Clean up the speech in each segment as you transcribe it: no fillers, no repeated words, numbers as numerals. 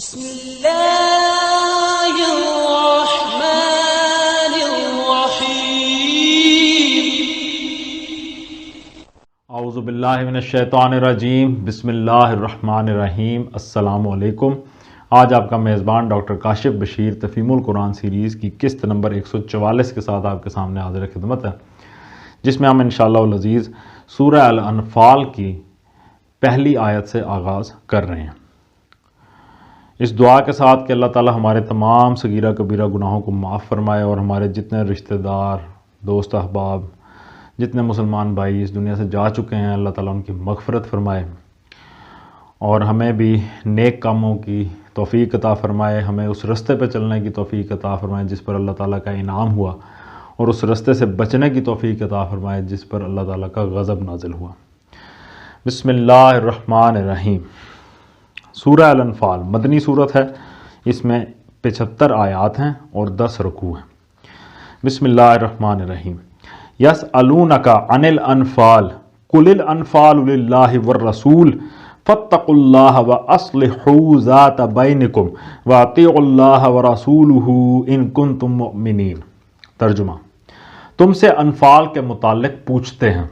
بسم اللہ الرحمن الرحیم اعوذ باللہ من الشیطان الرجیم بسم اللہ الرحمن الرحیم۔ السلام علیکم۔ آج آپ کا میزبان ڈاکٹر کاشف بشیر تفہیم القرآن سیریز کی قسط نمبر 144 کے ساتھ آپ کے سامنے حاضر خدمت ہے، جس میں ہم انشاءاللہ العزیز سورہ الانفال کی پہلی آیت سے آغاز کر رہے ہیں، اس دعا کے ساتھ کہ اللہ تعالی ہمارے تمام صغیرہ کبیرہ گناہوں کو معاف فرمائے اور ہمارے جتنے رشتہ دار، دوست، احباب، جتنے مسلمان بھائی اس دنیا سے جا چکے ہیں، اللہ تعالیٰ ان کی مغفرت فرمائے اور ہمیں بھی نیک کاموں کی توفیق عطا فرمائے، ہمیں اس رستے پہ چلنے کی توفیق عطا فرمائے جس پر اللہ تعالیٰ کا انعام ہوا، اور اس رستے سے بچنے کی توفیق عطا فرمائے جس پر اللہ تعالیٰ کا غضب نازل ہوا۔ بسم اللہ الرحمن الرحیم۔ سورہ الانفال مدنی صورت ہے، اس میں 75 آیات ہیں اور 10 رکوع ہیں۔ بسم اللہ الرحمن الرحیم۔ یسألونک عن الانفال قل الانفال للہ والرسول فاتقوا اللہ واصلحوا ذات بینکم واطیعوا اللہ ورسولہ ان کنتم مؤمنین۔ ترجمہ: تم سے انفال کے متعلق پوچھتے ہیں،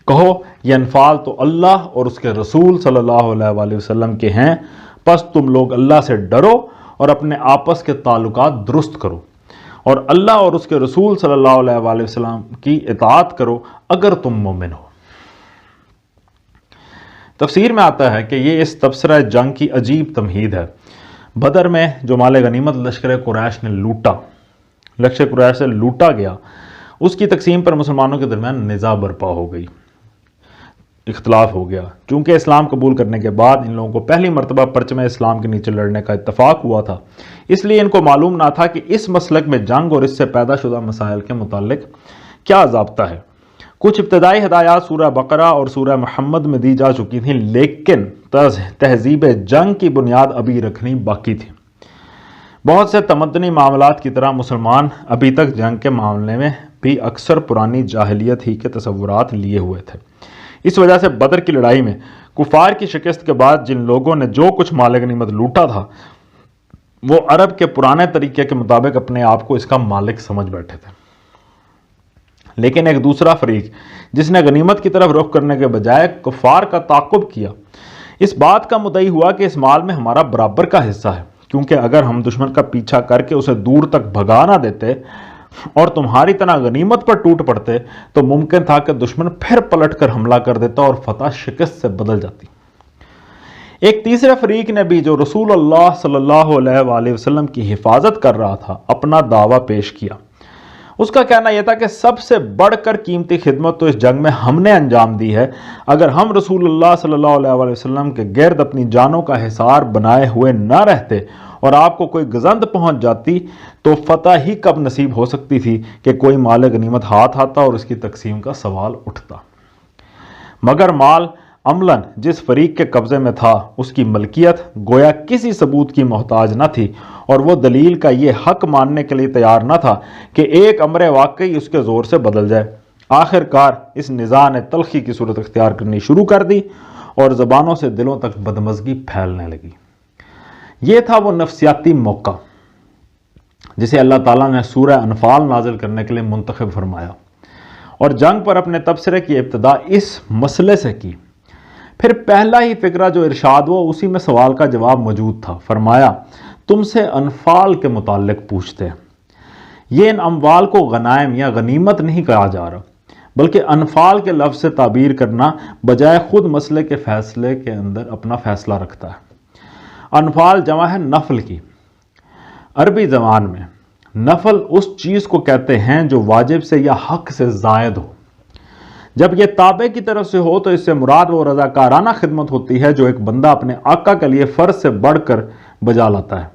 کہو یہ انفال تو اللہ اور اس کے رسول صلی اللہ علیہ وآلہ وسلم کے ہیں، پس تم لوگ اللہ سے ڈرو اور اپنے آپس کے تعلقات درست کرو اور اللہ اور اس کے رسول صلی اللہ علیہ وآلہ وسلم کی اطاعت کرو اگر تم مومن ہو۔ تفسیر میں آتا ہے کہ یہ اس تبصرہ جنگ کی عجیب تمہید ہے۔ بدر میں جو مال غنیمت لشکر قریش نے لوٹا، لشکر قریش سے لوٹا گیا، اس کی تقسیم پر مسلمانوں کے درمیان نزاع برپا ہو گئی، اختلاف ہو گیا۔ چونکہ اسلام قبول کرنے کے بعد ان لوگوں کو پہلی مرتبہ پرچم اسلام کے نیچے لڑنے کا اتفاق ہوا تھا، اس لیے ان کو معلوم نہ تھا کہ اس مسلک میں جنگ اور اس سے پیدا شدہ مسائل کے متعلق کیا ضابطہ ہے۔ کچھ ابتدائی ہدایات سورہ بقرہ اور سورہ محمد میں دی جا چکی تھیں، لیکن تہذیب جنگ کی بنیاد ابھی رکھنی باقی تھی۔ بہت سے تمدنی معاملات کی طرح مسلمان ابھی تک جنگ کے معاملے میں بھی اکثر پرانی جاہلیت ہی کے تصورات لیے ہوئے تھے۔ اس وجہ سے بدر کی لڑائی میں کفار کی شکست کے بعد جن لوگوں نے جو کچھ مال غنیمت لوٹا تھا، وہ عرب کے پرانے طریقے کے مطابق اپنے آپ کو اس کا مالک سمجھ بیٹھے تھے۔ لیکن ایک دوسرا فریق جس نے غنیمت کی طرف رخ کرنے کے بجائے کفار کا تعاقب کیا، اس بات کا مدعی ہوا کہ اس مال میں ہمارا برابر کا حصہ ہے، کیونکہ اگر ہم دشمن کا پیچھا کر کے اسے دور تک بھگا نہ دیتے اور تمہاری طرح غنیمت پر ٹوٹ پڑتے تو ممکن تھا کہ دشمن پھر پلٹ کر حملہ کر دیتا اور فتح شکست سے بدل جاتی۔ ایک تیسرے فریق نے بھی، جو رسول اللہ صلی اللہ علیہ وآلہ وسلم کی حفاظت کر رہا تھا، اپنا دعویٰ پیش کیا۔ اس کا کہنا یہ تھا کہ سب سے بڑھ کر قیمتی خدمت تو اس جنگ میں ہم نے انجام دی ہے، اگر ہم رسول اللہ صلی اللہ علیہ وآلہ وسلم کے گرد اپنی جانوں کا حصار بنائے ہوئے نہ رہتے اور آپ کو کوئی گزند پہنچ جاتی تو فتح ہی کب نصیب ہو سکتی تھی کہ کوئی مال غنیمت ہاتھ آتا اور اس کی تقسیم کا سوال اٹھتا۔ مگر مال عملاً جس فریق کے قبضے میں تھا، اس کی ملکیت گویا کسی ثبوت کی محتاج نہ تھی، اور وہ دلیل کا یہ حق ماننے کے لیے تیار نہ تھا کہ ایک امر واقعی اس کے زور سے بدل جائے۔ آخر کار اس نزاع نے تلخی کی صورت اختیار کرنی شروع کر دی اور زبانوں سے دلوں تک بدمزگی پھیلنے لگی۔ یہ تھا وہ نفسیاتی موقع جسے اللہ تعالیٰ نے سورہ انفال نازل کرنے کے لیے منتخب فرمایا، اور جنگ پر اپنے تبصرے کی ابتدا اس مسئلے سے کی۔ پھر پہلا ہی فقرہ جو ارشاد ہوا، اسی میں سوال کا جواب موجود تھا۔ فرمایا، تم سے انفال کے متعلق پوچھتے ہیں۔ یہ ان اموال کو غنائم یا غنیمت نہیں کہا جا رہا، بلکہ انفال کے لفظ سے تعبیر کرنا بجائے خود مسئلے کے فیصلے کے اندر اپنا فیصلہ رکھتا ہے۔ انفال جمع ہے نفل کی۔ عربی زبان میں نفل اس چیز کو کہتے ہیں جو واجب سے یا حق سے زائد ہو۔ جب یہ تابع کی طرف سے ہو تو اس سے مراد وہ رضاکارانہ خدمت ہوتی ہے جو ایک بندہ اپنے آقا کے لیے فرض سے بڑھ کر بجا لاتا ہے،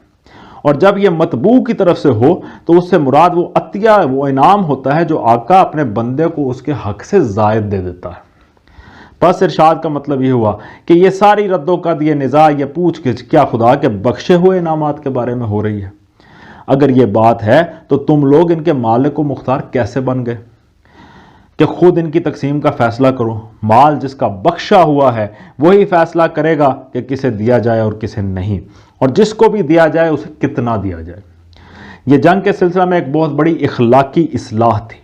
اور جب یہ مطبوع کی طرف سے ہو تو اس سے مراد وہ عطیہ، وہ انعام ہوتا ہے جو آقا اپنے بندے کو اس کے حق سے زائد دے دیتا ہے۔ بس ارشاد کا مطلب یہ ہوا کہ یہ ساری رد و قد، یہ نزاع، یہ پوچھ گچھ کیا خدا کے بخشے ہوئے انعامات کے بارے میں ہو رہی ہے؟ اگر یہ بات ہے تو تم لوگ ان کے مالک و مختار کیسے بن گئے کہ خود ان کی تقسیم کا فیصلہ کرو؟ مال جس کا بخشا ہوا ہے وہی فیصلہ کرے گا کہ کسے دیا جائے اور کسے نہیں، اور جس کو بھی دیا جائے اسے کتنا دیا جائے۔ یہ جنگ کے سلسلہ میں ایک بہت بڑی اخلاقی اصلاح تھی۔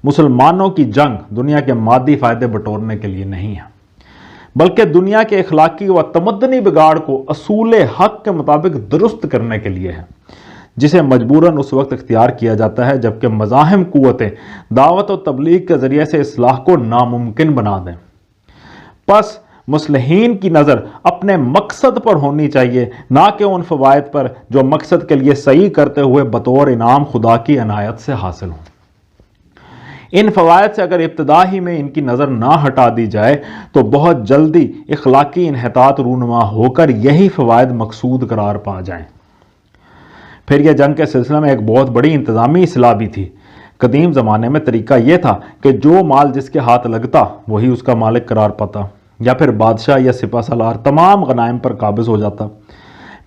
مسلمانوں کی جنگ دنیا کے مادی فائدے بٹورنے کے لیے نہیں ہے، بلکہ دنیا کے اخلاقی و تمدنی بگاڑ کو اصول حق کے مطابق درست کرنے کے لیے ہے، جسے مجبوراً اس وقت اختیار کیا جاتا ہے جبکہ مزاحم قوتیں دعوت و تبلیغ کے ذریعے سے اصلاح کو ناممکن بنا دیں۔ پس مصلحین کی نظر اپنے مقصد پر ہونی چاہیے، نہ کہ ان فوائد پر جو مقصد کے لیے صحیح کرتے ہوئے بطور انعام خدا کی عنایت سے حاصل ہوں۔ ان فوائد سے اگر ابتدا ہی میں ان کی نظر نہ ہٹا دی جائے تو بہت جلدی اخلاقی انحطاط رونما ہو کر یہی فوائد مقصود قرار پا جائیں۔ پھر یہ جنگ کے سلسلے میں ایک بہت بڑی انتظامی اصلاح بھی تھی۔ قدیم زمانے میں طریقہ یہ تھا کہ جو مال جس کے ہاتھ لگتا وہی اس کا مالک قرار پاتا، یا پھر بادشاہ یا سپہ سالار تمام غنائم پر قابض ہو جاتا۔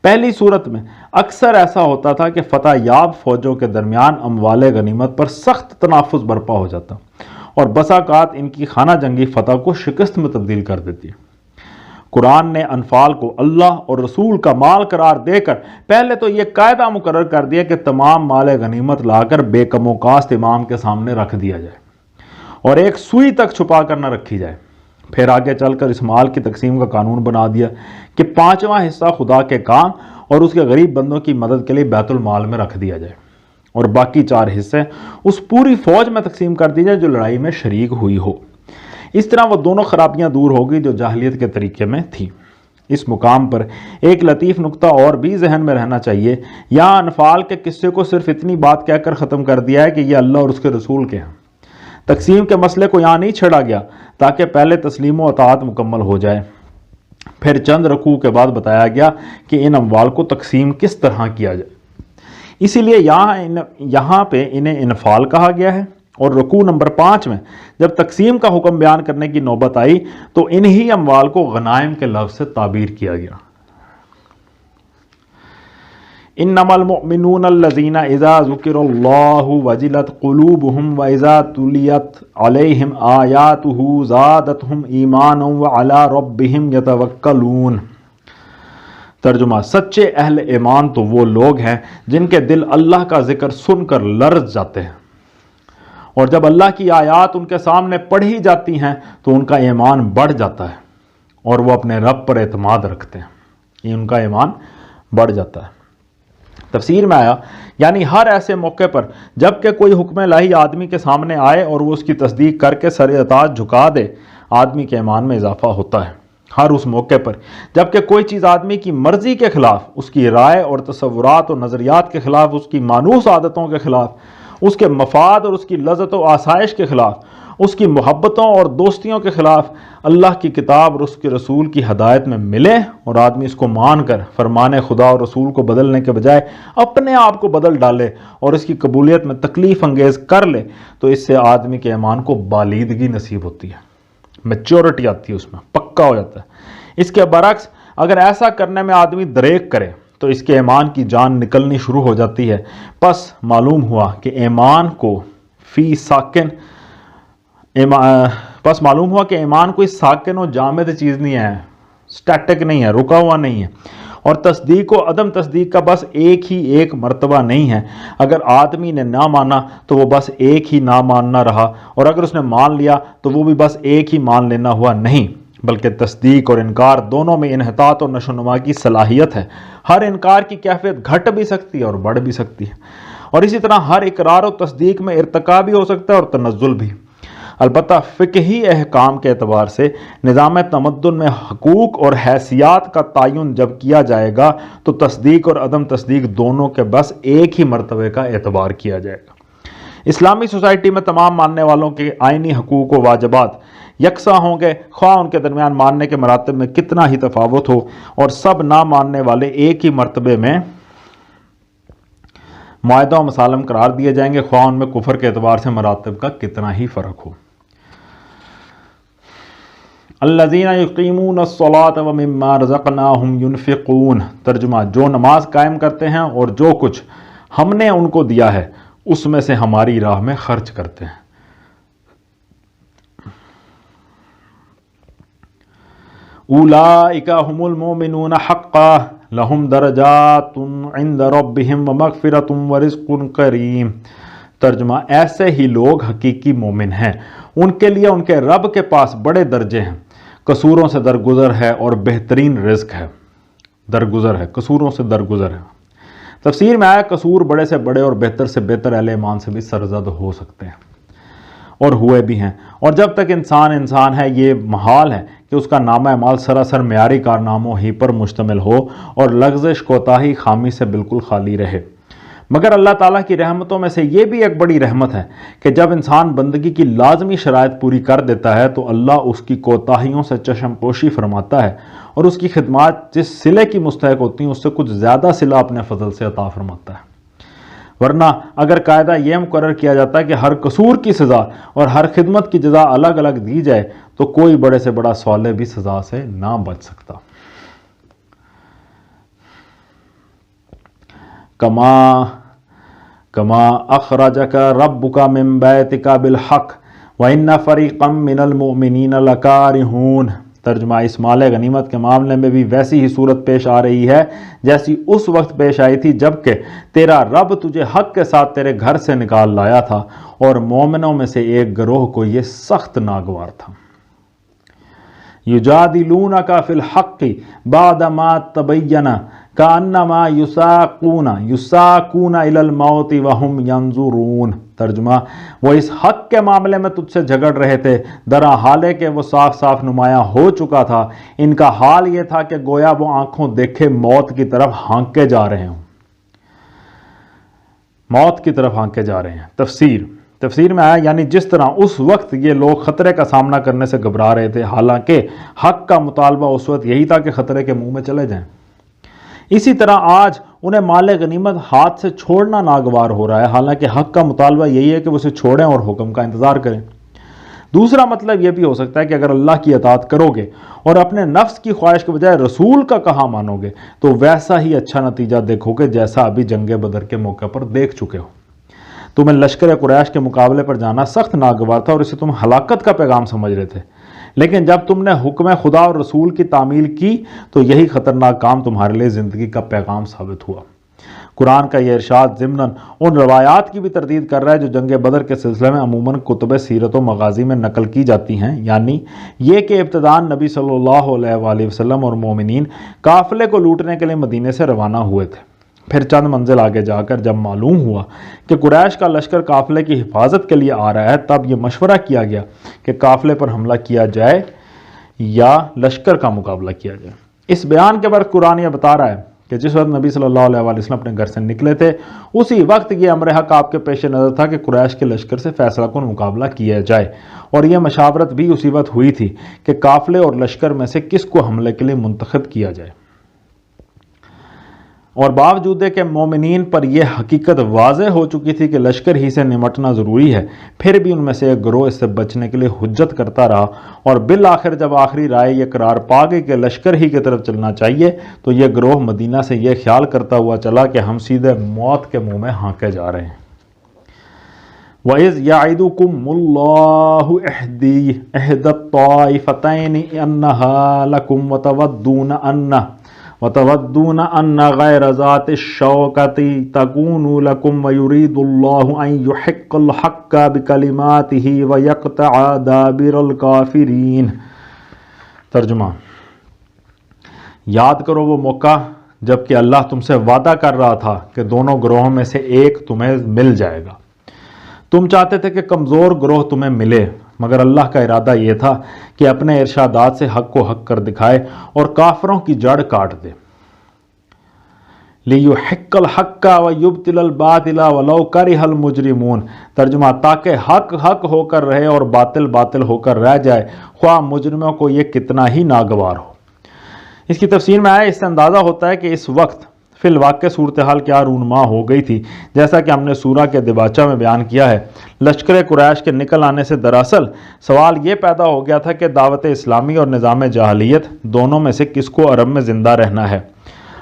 پہلی صورت میں اکثر ایسا ہوتا تھا کہ فتح یاب فوجوں کے درمیان اموال غنیمت پر سخت تنافس برپا ہو جاتا اور بسا اوقات ان کی خانہ جنگی فتح کو شکست میں تبدیل کر دیتی۔ قرآن نے انفال کو اللہ اور رسول کا مال قرار دے کر پہلے تو یہ قاعدہ مقرر کر دیا کہ تمام مال غنیمت لا کر بے کم و کاست امام کے سامنے رکھ دیا جائے اور ایک سوئی تک چھپا کر نہ رکھی جائے۔ پھر آگے چل کر اس مال کی تقسیم کا قانون بنا دیا کہ 5واں حصہ خدا کے کام اور اس کے غریب بندوں کی مدد کے لیے بیت المال میں رکھ دیا جائے اور باقی 4 حصے اس پوری فوج میں تقسیم کر دی جائے جو لڑائی میں شریک ہوئی ہو۔ اس طرح وہ دونوں خرابیاں دور ہو گئی جو جاہلیت کے طریقے میں تھی۔ اس مقام پر ایک لطیف نقطہ اور بھی ذہن میں رہنا چاہیے۔ یہاں انفال کے قصے کو صرف اتنی بات کہہ کر ختم کر دیا ہے کہ یہ اللہ اور اس کے رسول کے ہیں۔ تقسیم کے مسئلے کو یہاں نہیں چھڑا گیا تاکہ پہلے تسلیم و اطاعت مکمل ہو جائے، پھر چند رکوع کے بعد بتایا گیا کہ ان اموال کو تقسیم کس طرح کیا جائے۔ اسی لیے یہاں پہ انہیں انفال کہا گیا ہے، اور رکوع نمبر 5 میں جب تقسیم کا حکم بیان کرنے کی نوبت آئی تو انہی اموال کو غنائم کے لفظ سے تعبیر کیا گیا۔ انما المؤمنون الذین اذا ذکر اللہ وجلت قلوبہم واذا تلیت علیہم آیاتہ زادتہم ایمانا وعلی ربہم یتوکلون۔ ترجمہ: سچے اہل ایمان تو وہ لوگ ہیں جن کے دل اللہ کا ذکر سن کر لرز جاتے ہیں، اور جب اللہ کی آیات ان کے سامنے پڑھی جاتی ہیں تو ان کا ایمان بڑھ جاتا ہے اور وہ اپنے رب پر اعتماد رکھتے ہیں۔ یہ ان کا ایمان بڑھ جاتا ہے۔ تفسیر میں آیا یعنی ہر ایسے موقع پر جب کہ کوئی حکم الہی آدمی کے سامنے آئے اور وہ اس کی تصدیق کر کے سر اطاعت جھکا دے، آدمی کے ایمان میں اضافہ ہوتا ہے۔ ہر اس موقع پر جب کہ کوئی چیز آدمی کی مرضی کے خلاف، اس کی رائے اور تصورات اور نظریات کے خلاف، اس کی مانوس عادتوں کے خلاف، اس کے مفاد اور اس کی لذت و آسائش کے خلاف، اس کی محبتوں اور دوستیوں کے خلاف اللہ کی کتاب اور اس کے رسول کی ہدایت میں ملے اور آدمی اس کو مان کر فرمان خدا اور رسول کو بدلنے کے بجائے اپنے آپ کو بدل ڈالے اور اس کی قبولیت میں تکلیف انگیز کر لے، تو اس سے آدمی کے ایمان کو بالیدگی نصیب ہوتی ہے، میچورٹی آتی ہے، اس میں پکا ہو جاتا ہے۔ اس کے برعکس اگر ایسا کرنے میں آدمی دریغ کرے تو اس کے ایمان کی جان نکلنی شروع ہو جاتی ہے۔ پس معلوم ہوا کہ ایمان کوئی ساکن و جامد چیز نہیں ہے، سٹیٹک نہیں ہے، رکا ہوا نہیں ہے، اور تصدیق و عدم تصدیق کا بس ایک مرتبہ نہیں ہے۔ اگر آدمی نے نہ مانا تو وہ بس ایک ہی نہ ماننا رہا، اور اگر اس نے مان لیا تو وہ بھی بس ایک ہی مان لینا ہوا نہیں، بلکہ تصدیق اور انکار دونوں میں انحطاط اور نشو و نما کی صلاحیت ہے۔ ہر انکار کی کیفیت گھٹ بھی سکتی ہے اور بڑھ بھی سکتی ہے، اور اسی طرح ہر اقرار و تصدیق میں ارتقا بھی ہو سکتا ہے اور تنزل بھی۔ البتہ فقہی احکام کے اعتبار سے نظام تمدن میں حقوق اور حیثیات کا تعین جب کیا جائے گا تو تصدیق اور عدم تصدیق دونوں کے بس ایک ہی مرتبے کا اعتبار کیا جائے گا۔ اسلامی سوسائٹی میں تمام ماننے والوں کے آئینی حقوق و واجبات یکساں ہوں گے، خواہ ان کے درمیان ماننے کے مراتب میں کتنا ہی تفاوت ہو، اور سب نہ ماننے والے ایک ہی مرتبے میں معاہدہ و مسالم قرار دیے جائیں گے، خواہ ان میں کفر کے اعتبار سے مراتب کا کتنا ہی فرق ہو۔ الذین یقیمون الصلاۃ ومما رزقناہم ینفقون۔ ترجمہ: جو نماز قائم کرتے ہیں اور جو کچھ ہم نے ان کو دیا ہے اس میں سے ہماری راہ میں خرچ کرتے ہیں۔ اولئک ھم المؤمنون حقا، لہم درجات عند ربہم ومغفرۃ ورزق کریم۔ ترجمہ، ایسے ہی لوگ حقیقی مومن ہیں، ان کے لیے ان کے رب کے پاس بڑے درجے ہیں، قصوروں سے درگزر ہے اور بہترین رزق ہے۔ درگزر ہے، قصوروں سے درگزر ہے۔ تفسیر میں آیا قصور بڑے سے بڑے اور بہتر سے بہتر اہل ایمان سے بھی سرزد ہو سکتے ہیں اور ہوئے بھی ہیں، اور جب تک انسان ہے یہ محال ہے کہ اس کا نامہ اعمال سراسر معیاری کارناموں ہی پر مشتمل ہو اور لغزش کوتاہی خامی سے بالکل خالی رہے۔ مگر اللہ تعالیٰ کی رحمتوں میں سے یہ بھی ایک بڑی رحمت ہے کہ جب انسان بندگی کی لازمی شرائط پوری کر دیتا ہے تو اللہ اس کی کوتاہیوں سے چشم پوشی فرماتا ہے اور اس کی خدمات جس صلے کی مستحق ہوتی ہیں اس سے کچھ زیادہ صلہ اپنے فضل سے عطا فرماتا ہے۔ ورنہ اگر قاعدہ یہ مقرر کیا جاتا ہے کہ ہر قصور کی سزا اور ہر خدمت کی جزا الگ الگ دی جائے تو کوئی بڑے سے بڑا صالح بھی سزا سے نہ بچ سکتا۔ کما اخرجک ربک من بیتک بالحق وان فریقا من المؤمنین لکارہون۔ ترجمہ، اس مال غنیمت کے معاملے میں بھی ویسی ہی صورت پیش آ رہی ہے جیسی اس وقت پیش آئی تھی جبکہ تیرا رب تجھے حق کے ساتھ تیرے گھر سے نکال لایا تھا اور مومنوں میں سے ایک گروہ کو یہ سخت ناگوار تھا۔ یجادلونک فی الحق بعد ما تبین کانما یساقون الی الموت وہم ینظرون۔ ترجمہ، وہ اس حق کے معاملے میں تجھ سے جھگڑ رہے تھے درا حالے کہ وہ صاف صاف نمایاں ہو چکا تھا، ان کا حال یہ تھا کہ گویا وہ آنکھوں دیکھے موت کی طرف ہانکے جا رہے ہوں، موت کی طرف ہانکے جا رہے ہیں۔ تفسیر میں آیا یعنی جس طرح اس وقت یہ لوگ خطرے کا سامنا کرنے سے گھبرا رہے تھے، حالانکہ حق کا مطالبہ اس وقت یہی تھا کہ خطرے کے منہ میں چلے جائیں، اسی طرح آج انہیں مال غنیمت ہاتھ سے چھوڑنا ناگوار ہو رہا ہے، حالانکہ حق کا مطالبہ یہی ہے کہ وہ اسے چھوڑیں اور حکم کا انتظار کریں۔ دوسرا مطلب یہ بھی ہو سکتا ہے کہ اگر اللہ کی اطاعت کرو گے اور اپنے نفس کی خواہش کے بجائے رسول کا کہا مانو گے تو ویسا ہی اچھا نتیجہ دیکھو گے جیسا ابھی جنگ بدر کے موقع پر دیکھ چکے ہو۔ تمہیں لشکر قریش کے مقابلے پر جانا سخت ناگوار تھا اور اسے تم ہلاکت کا پیغام سمجھ رہے تھے، لیکن جب تم نے حکم خدا اور رسول کی تعمیل کی تو یہی خطرناک کام تمہارے لیے زندگی کا پیغام ثابت ہوا۔ قرآن کا یہ ارشاد ضمناً ان روایات کی بھی تردید کر رہا ہے جو جنگ بدر کے سلسلے میں عموماً کتب سیرت و مغازی میں نقل کی جاتی ہیں، یعنی یہ کہ ابتداءً نبی صلی اللہ علیہ وآلہ وسلم اور مومنین قافلے کو لوٹنے کے لیے مدینے سے روانہ ہوئے تھے۔ پھر چند منزل آگے جا کر جب معلوم ہوا کہ قریش کا لشکر قافلے کی حفاظت کے لیے آ رہا ہے تب یہ مشورہ کیا گیا کہ قافلے پر حملہ کیا جائے یا لشکر کا مقابلہ کیا جائے۔ اس بیان کے بعد قرآن یہ بتا رہا ہے کہ جس وقت نبی صلی اللہ علیہ وسلم اپنے گھر سے نکلے تھے اسی وقت یہ امر حق آپ کے پیش نظر تھا کہ قریش کے لشکر سے فیصلہ کن مقابلہ کیا جائے، اور یہ مشاورت بھی اسی وقت ہوئی تھی کہ قافلے اور لشکر میں سے کس کو حملے کے لیے منتخب کیا جائے۔ اور باوجود کہ مومنین پر یہ حقیقت واضح ہو چکی تھی کہ لشکر ہی سے نمٹنا ضروری ہے، پھر بھی ان میں سے ایک گروہ اس سے بچنے کے لیے حجت کرتا رہا، اور بالآخر جب آخری رائے یہ قرار پا گئی کہ لشکر ہی کی طرف چلنا چاہیے تو یہ گروہ مدینہ سے یہ خیال کرتا ہوا چلا کہ ہم سیدھے موت کے منہ میں ہانکے جا رہے ہیں۔ وَإِذْ يَعِدُكُمُ اللَّهُ إِحْدَى الطَّائِفَتَيْنِ أَنَّهَا لَكُمْ وتودون أن غير ذات الشوكة تكون لكم ويريد الله أن يحق الحق بكلماته ويقطع دابر الكافرين۔ ترجمہ، یاد کرو وہ موقع جب کہ اللہ تم سے وعدہ کر رہا تھا کہ دونوں گروہوں میں سے ایک تمہیں مل جائے گا۔ تم چاہتے تھے کہ کمزور گروہ تمہیں ملے، مگر اللہ کا ارادہ یہ تھا کہ اپنے ارشادات سے حق کو حق کر دکھائے اور کافروں کی جڑ کاٹ دے۔ لِيُحِقَّ الْحَقَّ وَيُبْطِلَ الْبَاطِلَ وَلَوْ كَرِهَ الْمُجْرِمُونَ۔ ترجمہ، تاکہ حق حق ہو کر رہے اور باطل باطل ہو کر رہ جائے، خواہ مجرموں کو یہ کتنا ہی ناگوار ہو۔ اس کی تفسیر میں آیا اس سے اندازہ ہوتا ہے کہ اس وقت فی الواقع صورتحال کیا رونما ہو گئی تھی، جیسا کہ ہم نے سورہ کے دباچہ میں بیان کیا ہے۔ لشکر قریش کے نکل آنے سے دراصل سوال یہ پیدا ہو گیا تھا کہ دعوت اسلامی اور نظام جاہلیت دونوں میں سے کس کو عرب میں زندہ رہنا ہے۔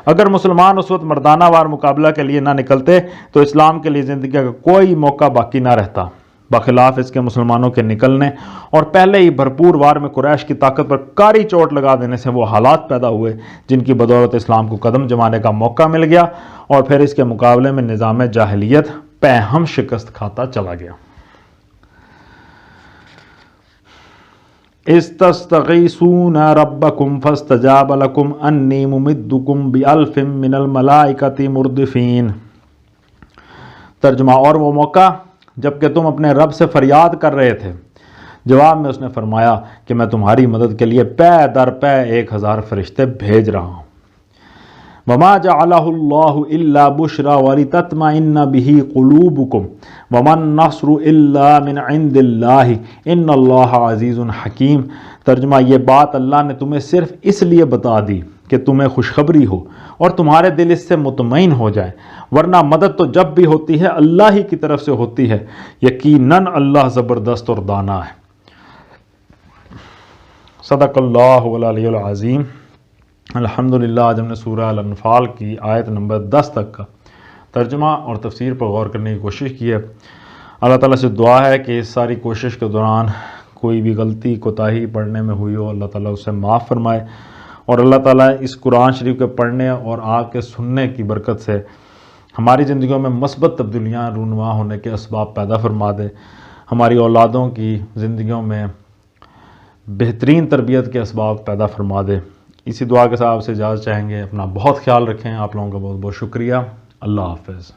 اگر مسلمان اس وقت مردانہ وار مقابلہ کے لیے نہ نکلتے تو اسلام کے لیے زندگی کا کوئی موقع باقی نہ رہتا، بخلاف اس کے مسلمانوں کے نکلنے اور پہلے ہی بھرپور وار میں قریش کی طاقت پر کاری چوٹ لگا دینے سے وہ حالات پیدا ہوئے جن کی بدولت اسلام کو قدم جمانے کا موقع مل گیا اور پھر اس کے مقابلے میں نظام جاہلیت پہم شکست کھاتا چلا گیا۔ استستغیثون ربکم فاستجاب لکم انی ممدکم بألف من الملائکۃ مردفین۔ ترجمہ، اور وہ موقع جب کہ تم اپنے رب سے فریاد کر رہے تھے، جواب میں اس نے فرمایا کہ میں تمہاری مدد کے لیے پے در پے 1000 فرشتے بھیج رہا ہوں۔ وما جعلہ اللہ الا بشرا ولتطمئن بہ قلوبکم وما النصر الا من عند اللہ ان اللہ عزیز حکیم۔ ترجمہ، یہ بات اللہ نے تمہیں صرف اس لیے بتا دی کہ تمہیں خوشخبری ہو اور تمہارے دل اس سے مطمئن ہو جائے، ورنہ مدد تو جب بھی ہوتی ہے اللہ ہی کی طرف سے ہوتی ہے، یقیناً اللہ زبردست اور دانا ہے۔ صدق اللہ العلی العظیم۔ الحمدللہ، آج ہم نے سورہ الانفال کی آیت نمبر 10 تک کا ترجمہ اور تفسیر پر غور کرنے کی کوشش کی ہے۔ اللہ تعالیٰ سے دعا ہے کہ اس ساری کوشش کے دوران کوئی بھی غلطی کوتاہی پڑھنے میں ہوئی ہو، اللہ تعالیٰ اسے معاف فرمائے، اور اللہ تعالیٰ اس قرآن شریف کے پڑھنے اور آپ کے سننے کی برکت سے ہماری زندگیوں میں مثبت تبدیلیاں رونما ہونے کے اسباب پیدا فرما دے، ہماری اولادوں کی زندگیوں میں بہترین تربیت کے اسباب پیدا فرما دے۔ اسی دعا کے ساتھ آپ سے اجازت چاہیں گے۔ اپنا بہت خیال رکھیں۔ آپ لوگوں کا بہت بہت شکریہ۔ اللہ حافظ۔